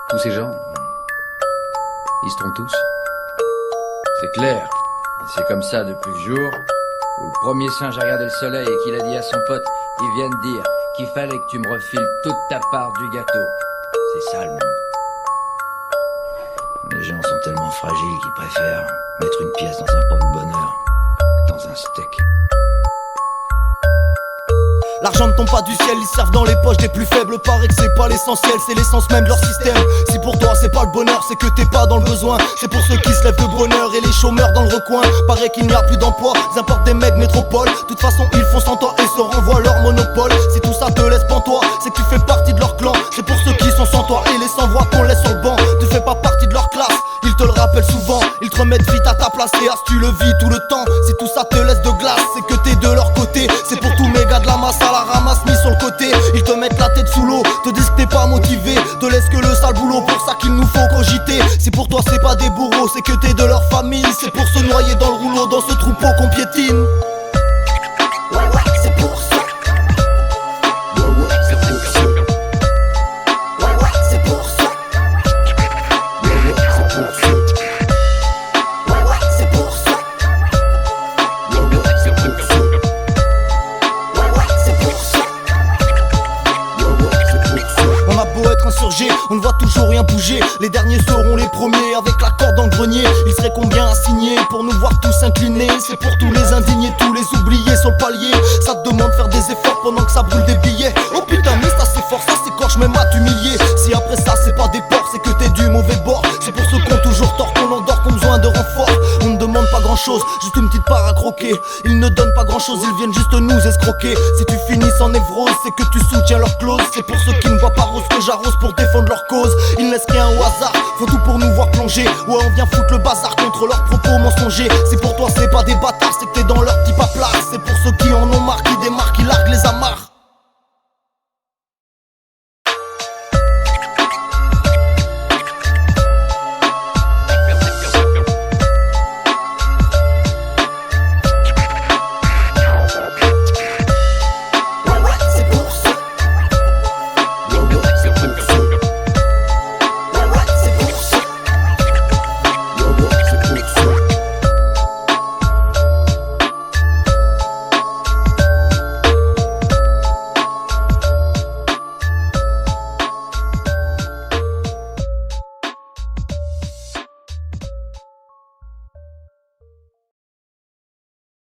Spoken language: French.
Tous ces gens, ils se trompent tous. C'est clair. C'est comme ça depuis le jour où le premier singe a regardé le soleil et qu'il a dit à son pote, il vient de dire qu'il fallait que tu me refiles toute ta part du gâteau. C'est ça le monde. Les gens sont tellement fragiles qu'ils préfèrent mettre une pièce dans un porte-bonheur que dans un steak. L'argent ne tombe pas du ciel, ils servent dans les poches des plus faibles. Paraît que c'est pas l'essentiel, c'est l'essence même de leur système. Si pour toi c'est pas le bonheur, c'est que t'es pas dans le besoin. C'est pour ceux qui se lèvent de bonheur et les chômeurs dans le recoin. Paraît qu'il n'y a plus d'emploi, ils importent des mecs métropole. De toute façon ils font sans toi et se renvoient leur monopole. Si tout ça te laisse pantois, c'est que tu fais partie de leur clan. C'est pour ceux qui sont sans toi et les sans-voix qu'on laisse sur le banc. Tu fais pas partie de leur classe, ils te le rappellent souvent. Ils te remettent vite à ta place et as tu le vis tout le temps. Si tout ça te laisse de glace, c'est que t'es de leur côté. C'est pour tous mes gars de la masse à la ramasse mis sur le côté. Ils te mettent la tête sous l'eau, te disent que t'es pas motivé, te laissent que le sale boulot, pour ça qu'il nous faut cogiter. Si pour toi c'est pas des bourreaux, c'est que t'es de leur famille. C'est pour se noyer dans le rouleau, dans ce troupeau qu'on piétine. Ouais ouais, c'est pour ça. Ouais ouais, c'est pour ça. Ouais ouais, c'est pour ça. Ouais ouais, c'est pour ça. Ouais ouais, c'est pour ça. Ouais ouais, c'est pour ça. Ouais ouais, c'est pour ça. On a beau être insurgé, on ne voit toujours rien bouger. Les derniers seront les premiers avec la corde dans le grenier. Il serait combien à signer pour nous voir tous inclinés? C'est pour tous les indignés, tous les oubliés sur le palier. Ça te demande de faire des efforts pendant que ça brûle des billets. Oh putain mais ça c'est fort, ça s'écorche même à t'humilier. Si après ça c'est pas des porcs, c'est que t'es du mauvais bord. C'est pour ceux qui ont toujours tort qu'on endort, qu'on besoin de renfort. On ne demande pas grand chose, juste une petite part à croquer. Ils ne donnent pas grand chose, ils viennent juste nous escroquer. Si tu finis en névrose, c'est que tu soutiens leur clause. C'est pour ceux qui ne voient pas rose que j'arrose pour défendre leur cause. Ils ne laissent rien au hasard, faut tout pour nous voir plonger. Ouais on vient foutre le bazar contre leurs propos mensongers. Si pour toi c'est pas des bâtards, c'est que t'es dans leur petit paplard.